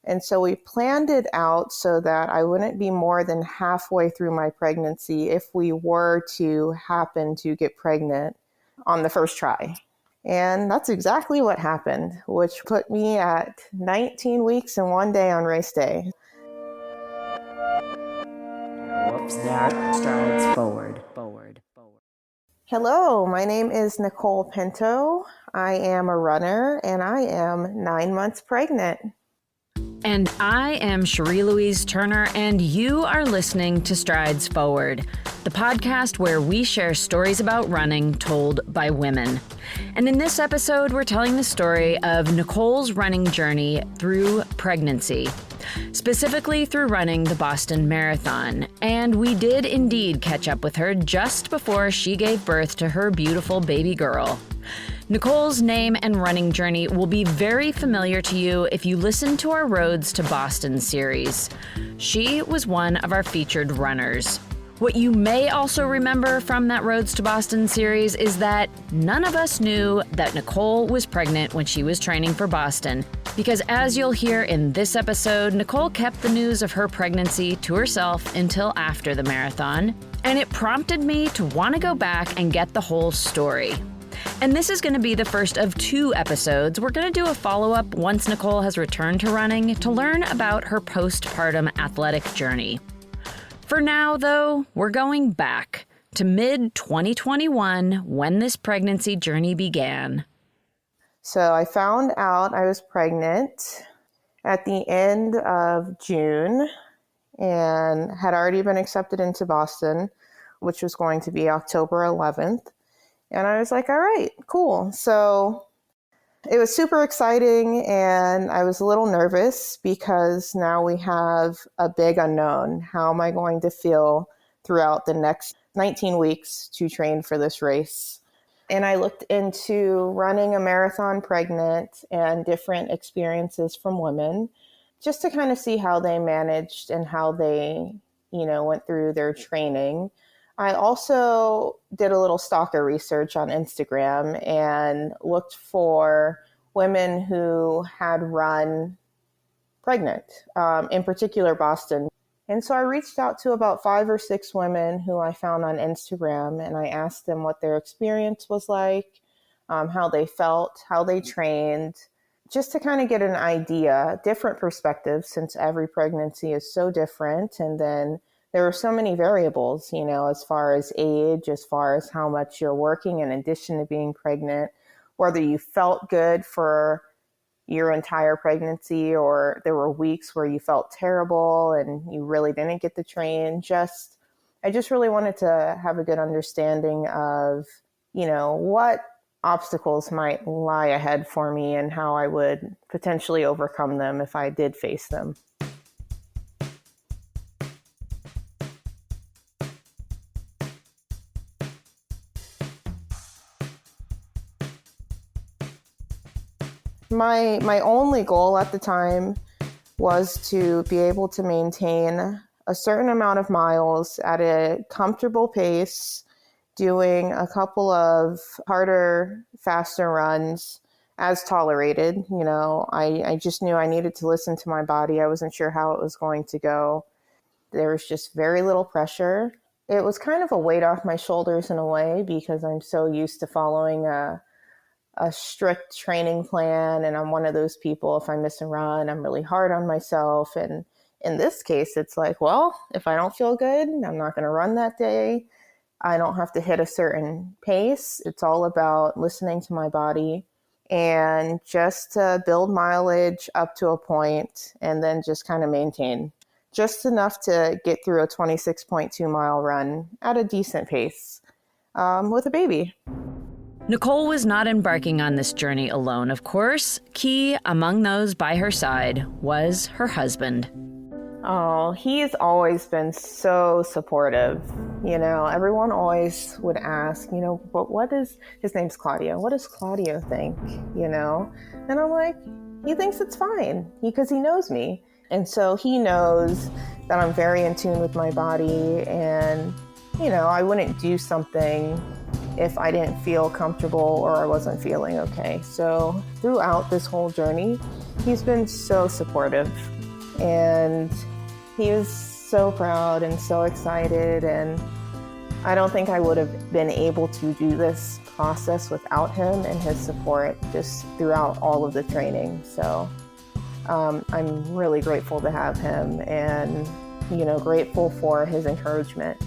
And so we planned it out so that I wouldn't be more than halfway through my pregnancy if we were to happen to get pregnant on the first try. And that's exactly what happened, which put me at 19 weeks and 1 day on race day. Whoops, that strides forward. Hello, my name is Nicole Pinto. I am a runner and I am 9 months pregnant. And I am Cherie Louise Turner, and you are listening to Strides Forward, the podcast where we share stories about running told by women. And in this episode, we're telling the story of Nicole's running journey through pregnancy, specifically through running the Boston Marathon. And we did indeed catch up with her just before she gave birth to her beautiful baby girl. Nicole's name and running journey will be very familiar to you if you listen to our Roads to Boston series. She was one of our featured runners. What you may also remember from that Roads to Boston series is that none of us knew that Nicole was pregnant when she was training for Boston, because as you'll hear in this episode, Nicole kept the news of her pregnancy to herself until after the marathon, and it prompted me to want to go back and get the whole story. And this is going to be the first of 2 episodes. We're going to do a follow-up once Nicole has returned to running to learn about her postpartum athletic journey. For now, though, we're going back to mid-2021 when this pregnancy journey began. So I found out I was pregnant at the end of June and had already been accepted into Boston, which was going to be October 11th. And I was like, all right, cool. So it was super exciting, and I was a little nervous because now we have a big unknown. How am I going to feel throughout the next 19 weeks to train for this race? And I looked into running a marathon pregnant and different experiences from women just to kind of see how they managed and how they, went through their training. I also did a little stalker research on Instagram and looked for women who had run pregnant, in particular Boston. And so I reached out to about 5 or 6 women who I found on Instagram, and I asked them what their experience was like, how they felt, how they trained, just to kind of get an idea, different perspectives, since every pregnancy is so different. And then there were so many variables, as far as age, as far as how much you're working in addition to being pregnant, whether you felt good for your entire pregnancy or there were weeks where you felt terrible and you really didn't get to train. I just really wanted to have a good understanding of, what obstacles might lie ahead for me and how I would potentially overcome them if I did face them. My only goal at the time was to be able to maintain a certain amount of miles at a comfortable pace, doing a couple of harder, faster runs as tolerated. I just knew I needed to listen to my body. I wasn't sure how it was going to go. There was just very little pressure. It was kind of a weight off my shoulders in a way because I'm so used to following a strict training plan. And I'm one of those people, if I miss a run, I'm really hard on myself. And in this case, it's like, well, if I don't feel good, I'm not going to run that day. I don't have to hit a certain pace. It's all about listening to my body and just to build mileage up to a point and then just kind of maintain just enough to get through a 26.2 mile run at a decent pace with a baby. Nicole was not embarking on this journey alone, of course. Key among those by her side was her husband. Oh, he's always been so supportive. Everyone always would ask, but his name's Claudio. What does Claudio think? And I'm like, he thinks it's fine because he knows me. And so he knows that I'm very in tune with my body and, I wouldn't do something if I didn't feel comfortable or I wasn't feeling okay. So throughout this whole journey, he's been so supportive, and he was so proud and so excited. And I don't think I would have been able to do this process without him and his support just throughout all of the training. So I'm really grateful to have him, and grateful for his encouragement.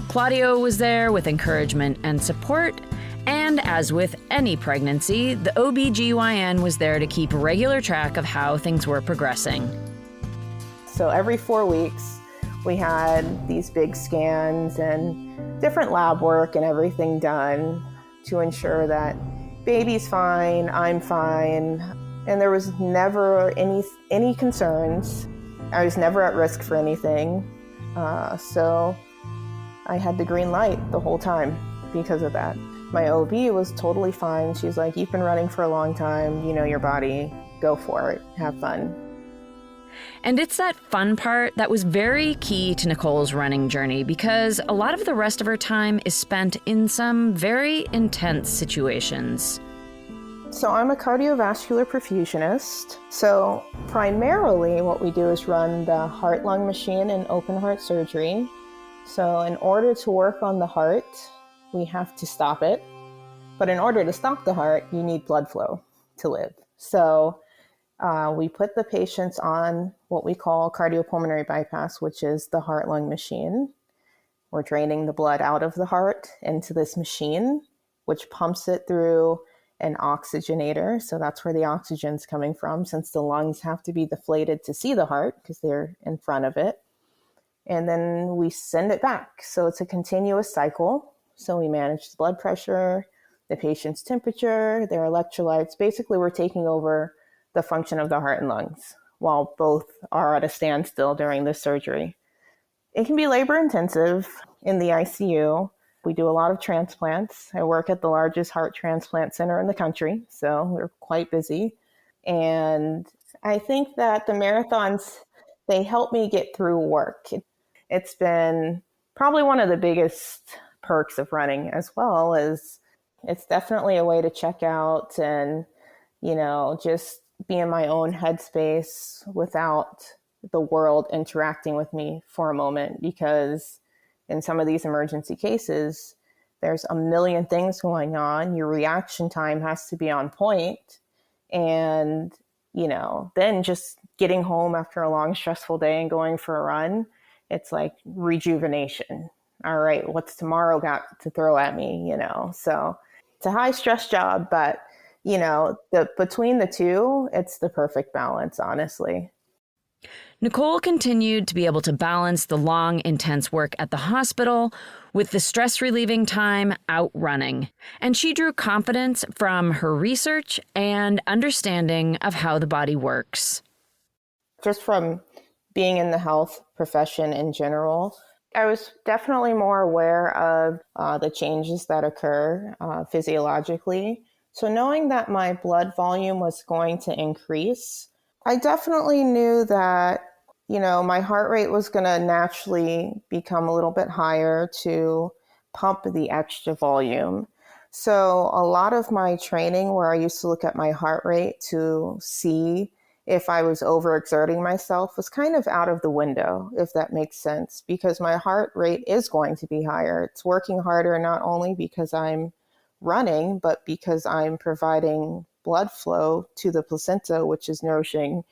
Claudio was there with encouragement and support, and as with any pregnancy, the OBGYN was there to keep regular track of how things were progressing. So every 4 weeks, we had these big scans and different lab work and everything done to ensure that baby's fine, I'm fine, and there was never any concerns. I was never at risk for anything. So I had the green light the whole time because of that. My OB was totally fine. She's like, you've been running for a long time. You know your body. Go for it. Have fun. And it's that fun part that was very key to Nicole's running journey, because a lot of the rest of her time is spent in some very intense situations. So I'm a cardiovascular perfusionist. So primarily what we do is run the heart-lung machine in open heart surgery. So in order to work on the heart, we have to stop it. But in order to stop the heart, you need blood flow to live. So we put the patients on what we call cardiopulmonary bypass, which is the heart-lung machine. We're draining the blood out of the heart into this machine, which pumps it through an oxygenator. So that's where the oxygen's coming from, since the lungs have to be deflated to see the heart because they're in front of it. And then we send it back. So it's a continuous cycle. So we manage the blood pressure, the patient's temperature, their electrolytes. Basically, we're taking over the function of the heart and lungs while both are at a standstill during the surgery. It can be labor intensive in the ICU. We do a lot of transplants. I work at the largest heart transplant center in the country, so we're quite busy. And I think that the marathons, they help me get through work. It's been probably one of the biggest perks of running, as well as it's definitely a way to check out and, just be in my own headspace without the world interacting with me for a moment, because in some of these emergency cases, there's a million things going on. Your reaction time has to be on point. And, then just getting home after a long, stressful day and going for a run, it's like rejuvenation. All right, what's tomorrow got to throw at me, So it's a high stress job, but, between the two, it's the perfect balance, honestly. Nicole continued to be able to balance the long, intense work at the hospital with the stress-relieving time out running. And she drew confidence from her research and understanding of how the body works. Just from being in the health profession in general, I was definitely more aware of the changes that occur physiologically. So knowing that my blood volume was going to increase, I definitely knew that, my heart rate was going to naturally become a little bit higher to pump the extra volume. So a lot of my training, where I used to look at my heart rate to see if I was overexerting myself, was kind of out of the window, if that makes sense, because my heart rate is going to be higher. It's working harder, not only because I'm running, but because I'm providing blood flow to the placenta, which is nourishing,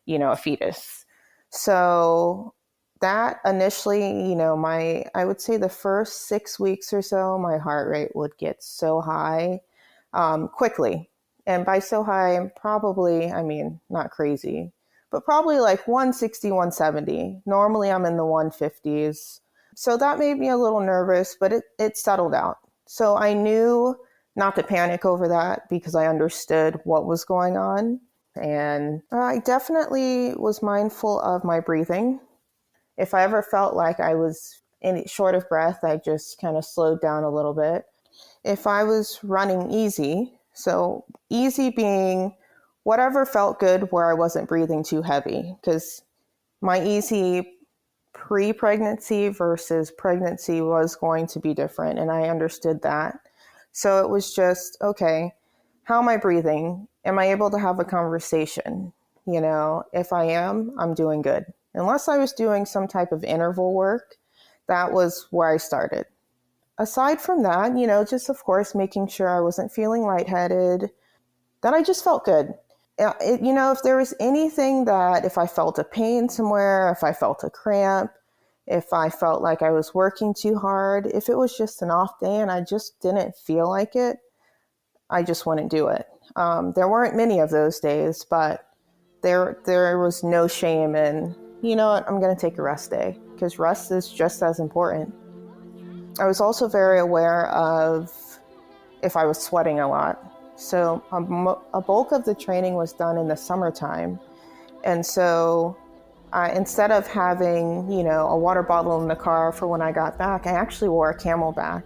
a fetus. So that initially, I would say the first 6 weeks or so, my heart rate would get so high quickly. And by so high, probably, not crazy, but probably like 160, 170. Normally I'm in the 150s. So that made me a little nervous, but it settled out. So I knew not to panic over that because I understood what was going on. And I definitely was mindful of my breathing. If I ever felt like I was short of breath, I just kind of slowed down a little bit. If I was running easy, so easy being whatever felt good where I wasn't breathing too heavy, because my easy pre-pregnancy versus pregnancy was going to be different. And I understood that. So it was just, okay, how am I breathing? Am I able to have a conversation? If I am, I'm doing good. Unless I was doing some type of interval work, that was where I started. Aside from that, just of course making sure I wasn't feeling lightheaded, that I just felt good. If there was anything that, if I felt a pain somewhere, if I felt a cramp, if I felt like I was working too hard, if it was just an off day and I just didn't feel like it, I just wouldn't do it. There weren't many of those days, but there was no shame in, you know what, I'm going to take a rest day, because rest is just as important. I was also very aware of if I was sweating a lot. So a bulk of the training was done in the summertime. And so instead of having, a water bottle in the car for when I got back, I actually wore a Camelback,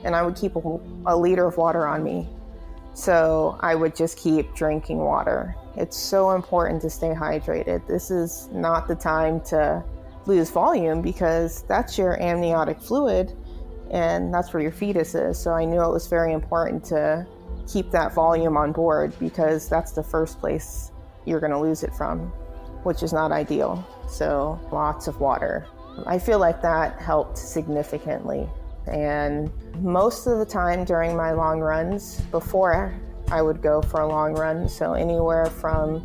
and I would keep a liter of water on me. So I would just keep drinking water. It's so important to stay hydrated. This is not the time to lose volume, because that's your amniotic fluid, and that's where your fetus is. So I knew it was very important to keep that volume on board, because that's the first place you're going to lose it from, which is not ideal. So lots of water. I feel like that helped significantly. And most of the time during my long runs, before I would go for a long run, so anywhere from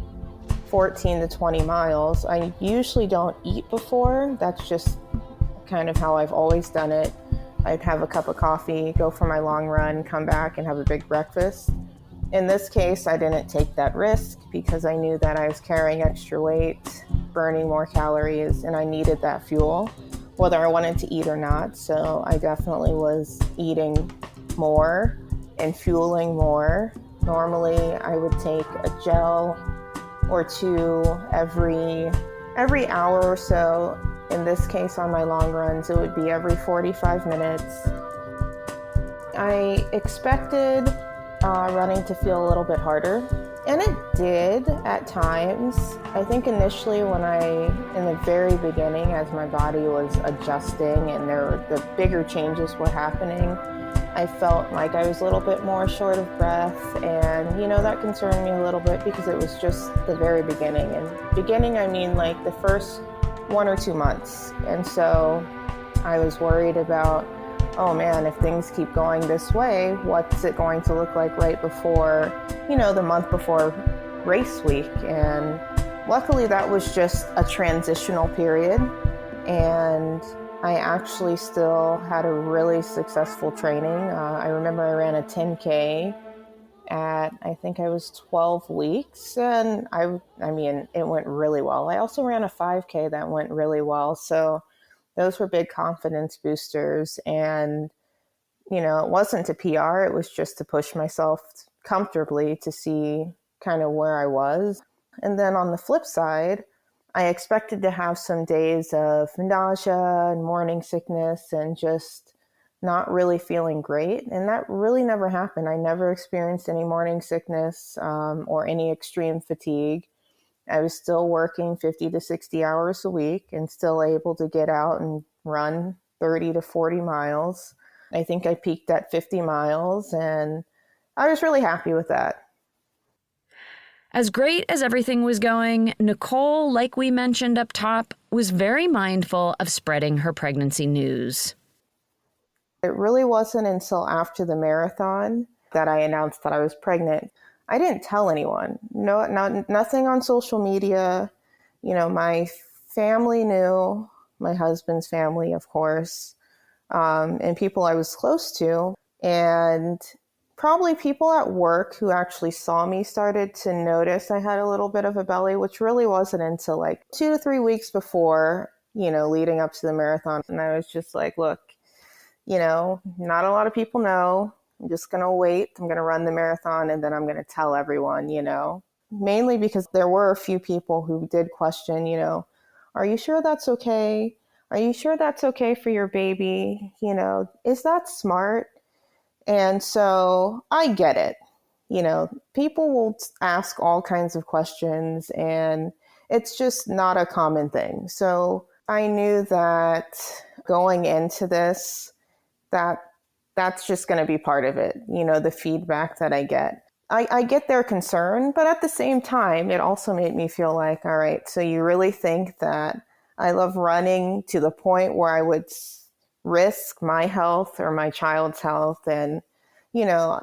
14 to 20 miles, I usually don't eat before. That's just kind of how I've always done it. I'd have a cup of coffee, go for my long run, come back and have a big breakfast. In this case, I didn't take that risk because I knew that I was carrying extra weight, burning more calories, and I needed that fuel, whether I wanted to eat or not. So I definitely was eating more and fueling more. Normally, I would take a gel or two every hour or so. In this case, on my long runs, it would be every 45 minutes. I expected running to feel a little bit harder, and it did at times. I think initially in the very beginning, as my body was adjusting and the bigger changes were happening, I felt like I was a little bit more short of breath, and that concerned me a little bit because it was just the very beginning. And beginning, I mean like the first 1 or 2 months. And so I was worried about, oh man, if things keep going this way, what's it going to look like right before, the month before race week? And luckily that was just a transitional period. And I actually still had a really successful training. I remember I ran a 10K at, I think I was 12 weeks, and I mean, it went really well. I also ran a 5K that went really well. So those were big confidence boosters. And, it wasn't to PR, it was just to push myself comfortably to see kind of where I was. And then on the flip side, I expected to have some days of nausea and morning sickness and just not really feeling great. And that really never happened. I never experienced any morning sickness or any extreme fatigue. I was still working 50 to 60 hours a week and still able to get out and run 30 to 40 miles. I think I peaked at 50 miles, and I was really happy with that. As great as everything was going, Nicole, like we mentioned up top, was very mindful of spreading her pregnancy news. It really wasn't until after the marathon that I announced that I was pregnant. I didn't tell anyone. No, nothing on social media. My family knew, my husband's family, of course, and people I was close to. And probably people at work who actually saw me started to notice I had a little bit of a belly, which really wasn't until like 2 to 3 weeks before, leading up to the marathon. And I was just like, look, not a lot of people know. I'm just going to wait. I'm going to run the marathon, and then I'm going to tell everyone, mainly because there were a few people who did question, are you sure that's okay? Are you sure that's okay for your baby? Is that smart? And so I get it. People will ask all kinds of questions, and it's just not a common thing. So I knew that going into this, that that's just going to be part of it. The feedback that I get. I get their concern, but at the same time, it also made me feel like, all right, so you really think that I love running to the point where I would risk my health or my child's health? And,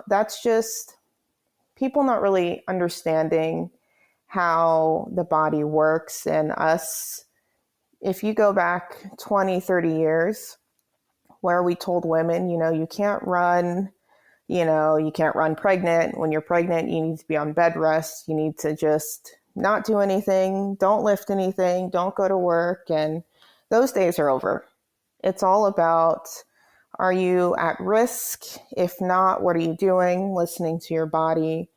that's just people not really understanding how the body works. And us, if you go back 20, 30 years, where we told women, you can't run, you can't run pregnant. When you're pregnant, you need to be on bed rest. You need to just not do anything. Don't lift anything. Don't go to work. And those days are over. It's all about, are you at risk? If not, what are you doing? Listening to your body.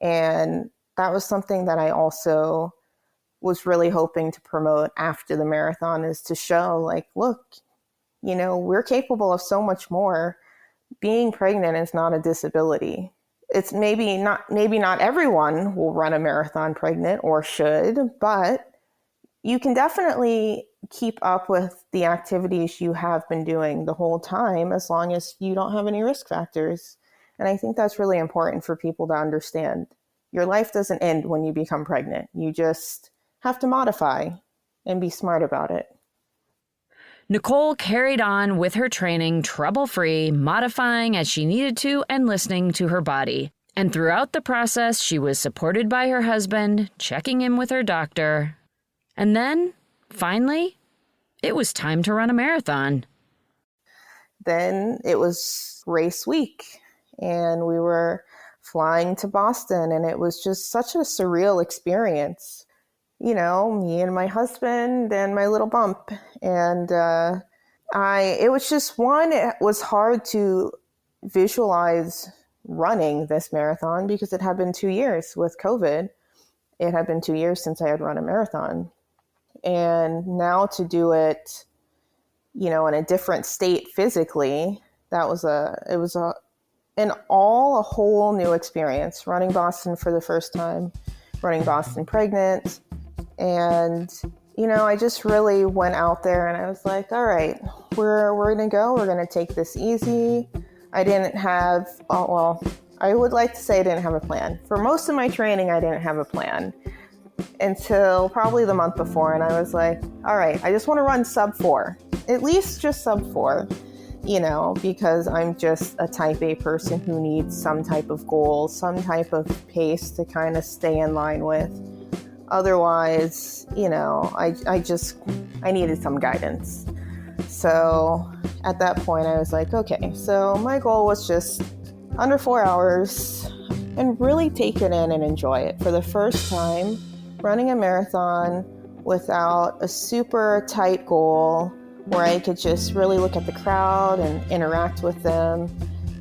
And that was something that I also was really hoping to promote after the marathon, is to show like, look, we're capable of so much more. Being pregnant is not a disability. It's maybe not everyone will run a marathon pregnant or should, but you can definitely keep up with the activities you have been doing the whole time, as long as you don't have any risk factors. And I think that's really important for people to understand. Your life doesn't end when you become pregnant. You just have to modify and be smart about it. Nicole carried on with her training trouble-free, modifying as she needed to and listening to her body. And throughout the process, she was supported by her husband, checking in with her doctor. And then, finally, it was time to run a marathon. Then it was race week, and we were flying to Boston, and it was just such a surreal experience. Me and my husband and my little bump. And it was just it was hard to visualize running this marathon because it had been 2 years with COVID. It had been 2 years since I had run a marathon. And now to do it, in a different state physically, it was a whole new experience. Running Boston for the first time, running Boston pregnant. And, I just really went out there and I was like, all right, we're going to go. We're going to take this easy. I didn't have, I would like to say I didn't have a plan. For most of my training, I didn't have a plan until probably the month before. And I was like, all right, I just want to run sub 4, at least just sub 4, because I'm just a type A person who needs some type of goal, some type of pace to kind of stay in line with. Otherwise, I needed some guidance. So at that point I was like, okay, so my goal was just under 4 hours and really take it in and enjoy it. For the first time, running a marathon without a super tight goal where I could just really look at the crowd and interact with them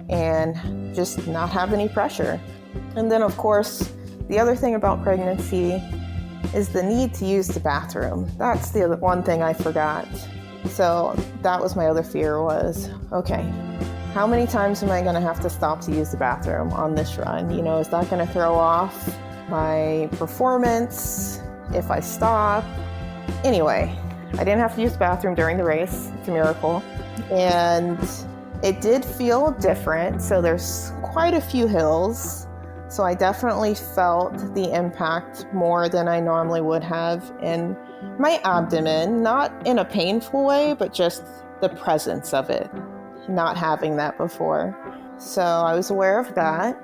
and just not have any pressure. And then, of course, the other thing about pregnancy is the need to use the bathroom. That's the other one thing I forgot. So that was my other fear was, okay, how many times am I going to have to stop to use the bathroom on this run? Is that going to throw off my performance if I stop? Anyway, I didn't have to use the bathroom during the race. It's a miracle. And it did feel different. So there's quite a few hills. So I definitely felt the impact more than I normally would have in my abdomen, not in a painful way, but just the presence of it, not having that before. So I was aware of that.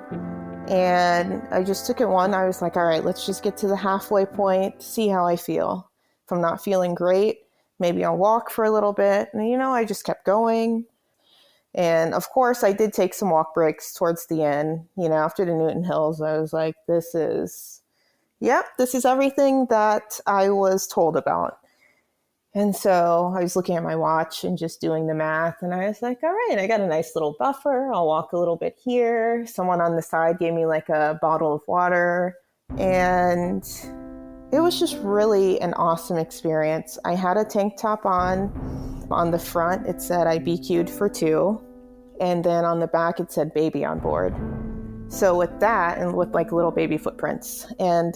And I just took it one. I was like, all right, let's just get to the halfway point, see how I feel. If I'm not feeling great, maybe I'll walk for a little bit. And, I just kept going. And of course, I did take some walk breaks towards the end. After the Newton Hills, I was like, this is everything that I was told about. And so I was looking at my watch and just doing the math. And I was like, all right, I got a nice little buffer. I'll walk a little bit here. Someone on the side gave me like a bottle of water. And it was just really an awesome experience. I had a tank top on. On the front, it said I BQ'd for 2. And then on the back, it said baby on board. So with that, and with like little baby footprints. And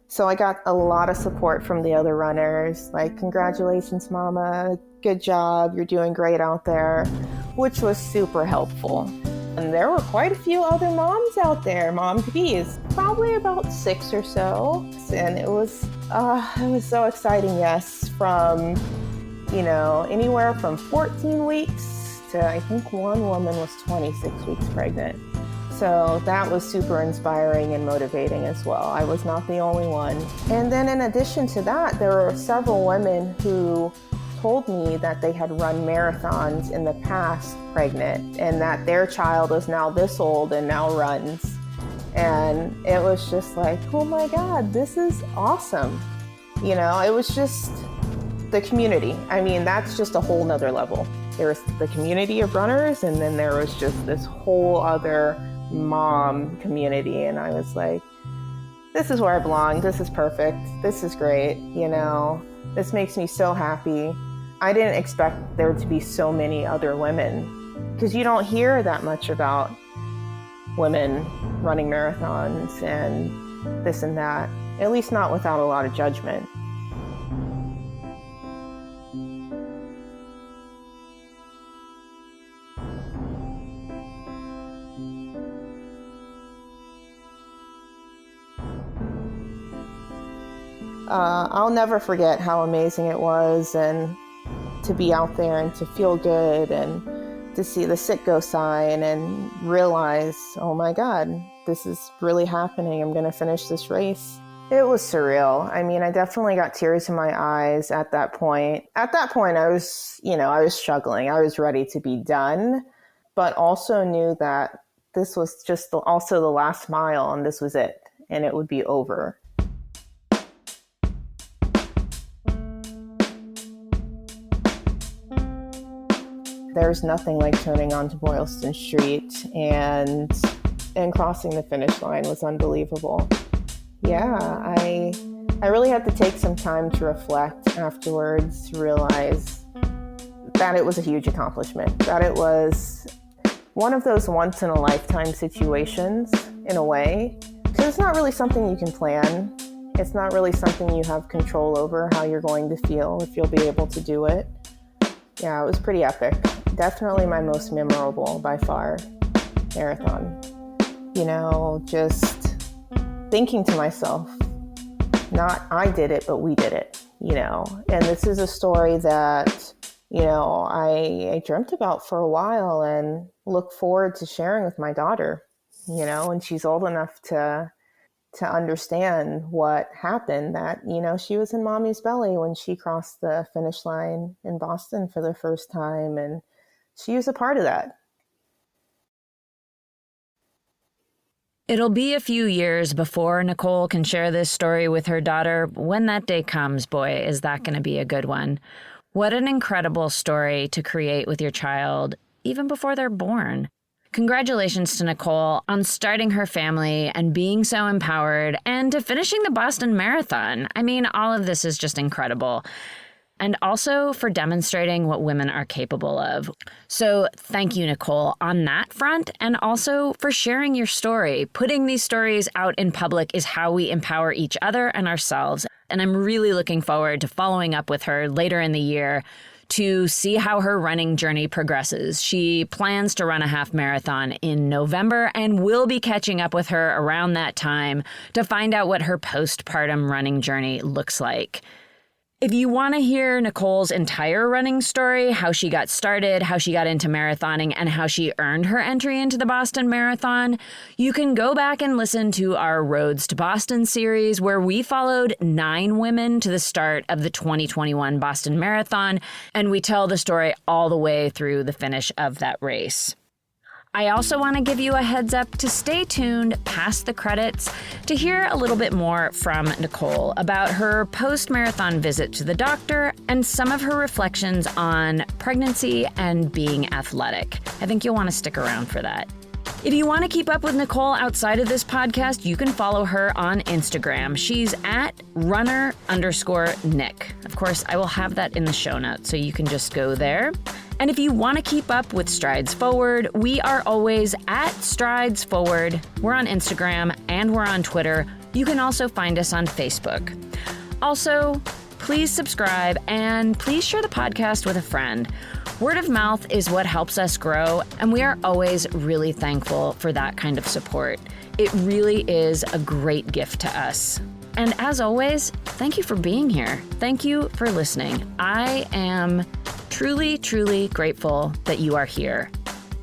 so I got a lot of support from the other runners. Like, congratulations, mama. Good job. You're doing great out there. which was super helpful. And there were quite a few other moms out there, mom-to-bees, probably about 6 or so. And it was so exciting, yes, from, anywhere from 14 weeks to I think one woman was 26 weeks pregnant. So that was super inspiring and motivating as well. I was not the only one. And then in addition to that, there were several women who told me that they had run marathons in the past pregnant and that their child is now this old and now runs. And it was just like, oh my God, this is awesome. It was just the community. I mean, that's just a whole nother level. There was the community of runners, and then there was just this whole other mom community. And I was like, this is where I belong. This is perfect. This is great. This makes me so happy. I didn't expect there to be so many other women, because you don't hear that much about women running marathons and this and that, at least not without a lot of judgment. I'll never forget how amazing it was, and to be out there and to feel good and to see the sit-go sign and realize, oh my God, this is really happening. I'm going to finish this race. It was surreal. I mean, I definitely got tears in my eyes at that point. At that point, I was struggling. I was ready to be done, but also knew that this was just also the last mile, and this was it, and it would be over. There's nothing like turning onto Boylston Street and crossing the finish line was unbelievable. Yeah, I really had to take some time to reflect afterwards, to realize that it was a huge accomplishment, that it was one of those once-in-a-lifetime situations, in a way, because it's not really something you can plan. It's not really something you have control over, how you're going to feel, if you'll be able to do it. Yeah, it was pretty epic. Definitely my most memorable, by far, marathon. Just thinking to myself, not I did it, but we did it, And this is a story that, I dreamt about for a while and look forward to sharing with my daughter, when she's old enough to understand what happened, that, she was in mommy's belly when she crossed the finish line in Boston for the first time. And she was a part of that. It'll be a few years before Nicole can share this story with her daughter. When that day comes, boy, is that going to be a good one. What an incredible story to create with your child, even before they're born. Congratulations to Nicole on starting her family and being so empowered, and to finishing the Boston Marathon. I mean, all of this is just incredible. And also for demonstrating what women are capable of. So thank you, Nicole, on that front, and also for sharing your story. Putting these stories out in public is how we empower each other and ourselves. And I'm really looking forward to following up with her later in the year to see how her running journey progresses. She plans to run a half marathon in November, and we'll be catching up with her around that time to find out what her postpartum running journey looks like. If you want to hear Nicole's entire running story, how she got started, how she got into marathoning, and how she earned her entry into the Boston Marathon, you can go back and listen to our Roads to Boston series, where we followed 9 women to the start of the 2021 Boston Marathon, and we tell the story all the way through the finish of that race. I also want to give you a heads up to stay tuned past the credits to hear a little bit more from Nicole about her post-marathon visit to the doctor and some of her reflections on pregnancy and being athletic. I think you'll want to stick around for that. If you want to keep up with Nicole outside of this podcast, you can follow her on Instagram. She's at runner_Nick. Of course, I will have that in the show notes, so you can just go there. And if you want to keep up with Strides Forward, we are always at Strides Forward. We're on Instagram and we're on Twitter. You can also find us on Facebook. Also, please subscribe and please share the podcast with a friend. Word of mouth is what helps us grow, and we are always really thankful for that kind of support. It really is a great gift to us. And as always, thank you for being here. Thank you for listening. I am truly, truly grateful that you are here.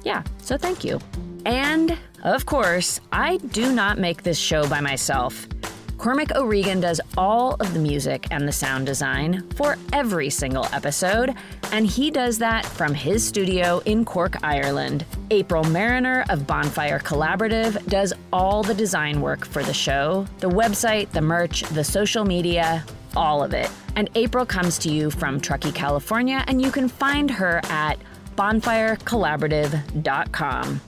Yeah, so thank you. And, of course, I do not make this show by myself. Cormac O'Regan does all of the music and the sound design for every single episode, and he does that from his studio in Cork, Ireland. April Mariner of Bonfire Collaborative does all the design work for the show, the website, the merch, the social media, all of it. And April comes to you from Truckee, California, and you can find her at bonfirecollaborative.com.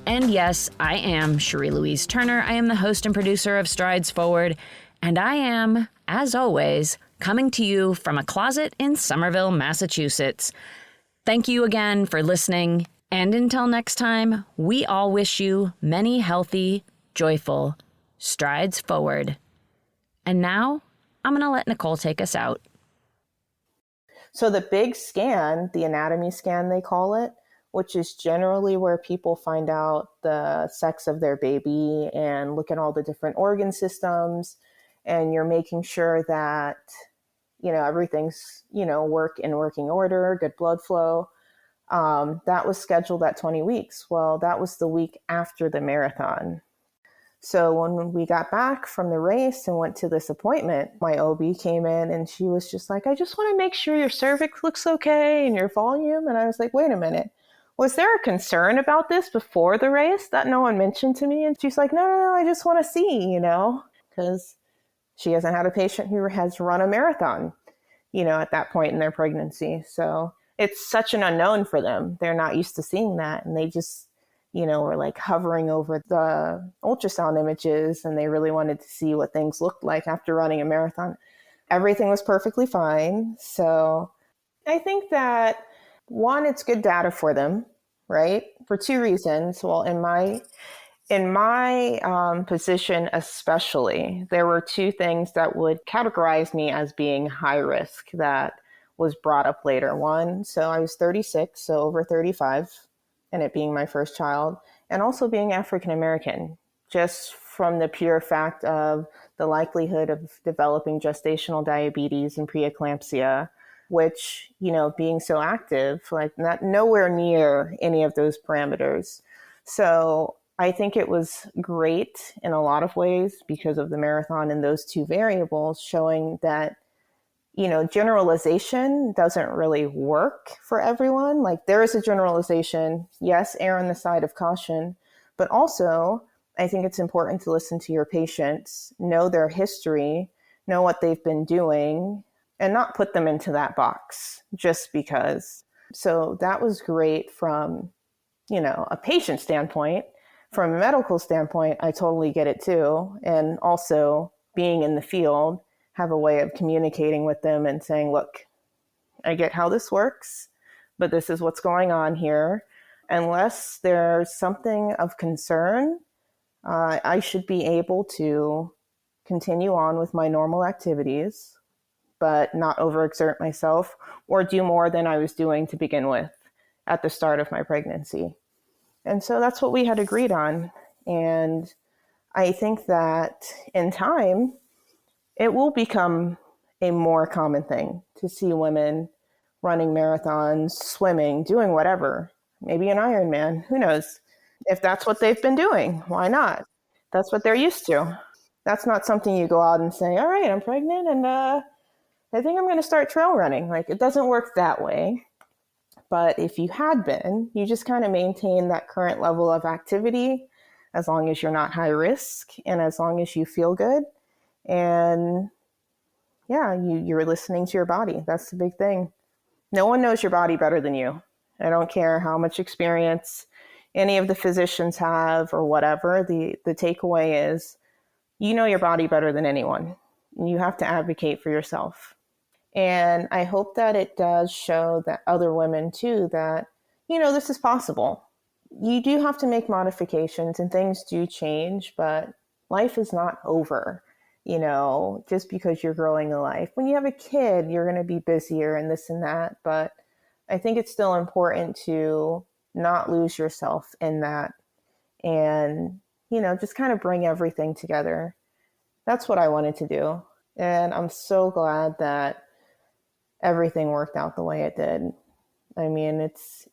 And yes, I am Cherie Louise Turner. I am the host and producer of Strides Forward, and I am, as always, coming to you from a closet in Somerville, Massachusetts. Thank you again for listening, and until next time, we all wish you many healthy, joyful strides forward. And now, I'm going to let Nicole take us out. So the big scan, the anatomy scan they call it, which is generally where people find out the sex of their baby and look at all the different organ systems, and you're making sure that, everything's, working order, good blood flow. That was scheduled at 20 weeks. Well, that was the week after the marathon. So when we got back from the race and went to this appointment, my OB came in and she was just like, I just want to make sure your cervix looks okay and your volume. And I was like, wait a minute. Was there a concern about this before the race that no one mentioned to me? And she's like, no, I just want to see, because she hasn't had a patient who has run a marathon, at that point in their pregnancy. So it's such an unknown for them. They're not used to seeing that. And they just, were like hovering over the ultrasound images, and they really wanted to see what things looked like after running a marathon. Everything was perfectly fine. So I think that, one, it's good data for them, right? For two reasons. Well, in my position especially, there were two things that would categorize me as being high risk that was brought up later. One, so I was 36, so over 35, and it being my first child, and also being African American, just from the pure fact of the likelihood of developing gestational diabetes and preeclampsia, which, being so active, like not nowhere near any of those parameters. So I think it was great in a lot of ways because of the marathon and those two variables showing that, generalization doesn't really work for everyone. Like there is a generalization, yes, err on the side of caution, but also I think it's important to listen to your patients, know their history, know what they've been doing, and not put them into that box just because. So that was great from, a patient standpoint. From a medical standpoint, I totally get it too. And also being in the field, have a way of communicating with them and saying, look, I get how this works, but this is what's going on here. Unless there's something of concern, I should be able to continue on with my normal activities, but not overexert myself or do more than I was doing to begin with at the start of my pregnancy. And so that's what we had agreed on. And I think that in time, it will become a more common thing to see women running marathons, swimming, doing whatever, maybe an Ironman, who knows? If that's what they've been doing, why not? That's what they're used to. That's not something you go out and say, all right, I'm pregnant and I think I'm going to start trail running. Like it doesn't work that way. But if you had been, you just kind of maintain that current level of activity as long as you're not high risk and as long as you feel good. And yeah, you're listening to your body. That's the big thing. No one knows your body better than you. I don't care how much experience any of the physicians have or whatever. The takeaway is you know your body better than anyone. You have to advocate for yourself. And I hope that it does show that other women too, that, this is possible. You do have to make modifications and things do change, but life is not over, just because you're growing a life. When you have a kid, you're going to be busier and this and that. But I think it's still important to not lose yourself in that and, just kind of bring everything together. That's what I wanted to do. And I'm so glad that everything worked out the way it did. I mean, it's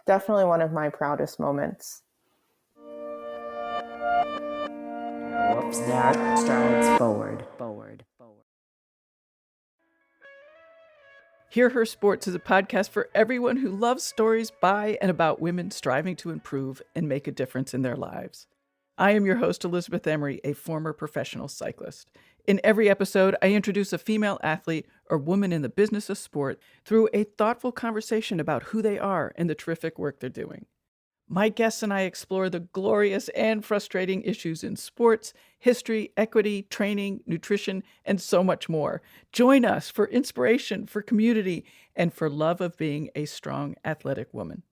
definitely one of my proudest moments. Whoops, that strides forward. Hear Her Sports is a podcast for everyone who loves stories by and about women striving to improve and make a difference in their lives. I am your host, Elizabeth Emery, a former professional cyclist. In every episode, I introduce a female athlete or woman in the business of sport through a thoughtful conversation about who they are and the terrific work they're doing. My guests and I explore the glorious and frustrating issues in sports, history, equity, training, nutrition, and so much more. Join us for inspiration, for community, and for love of being a strong, athletic woman.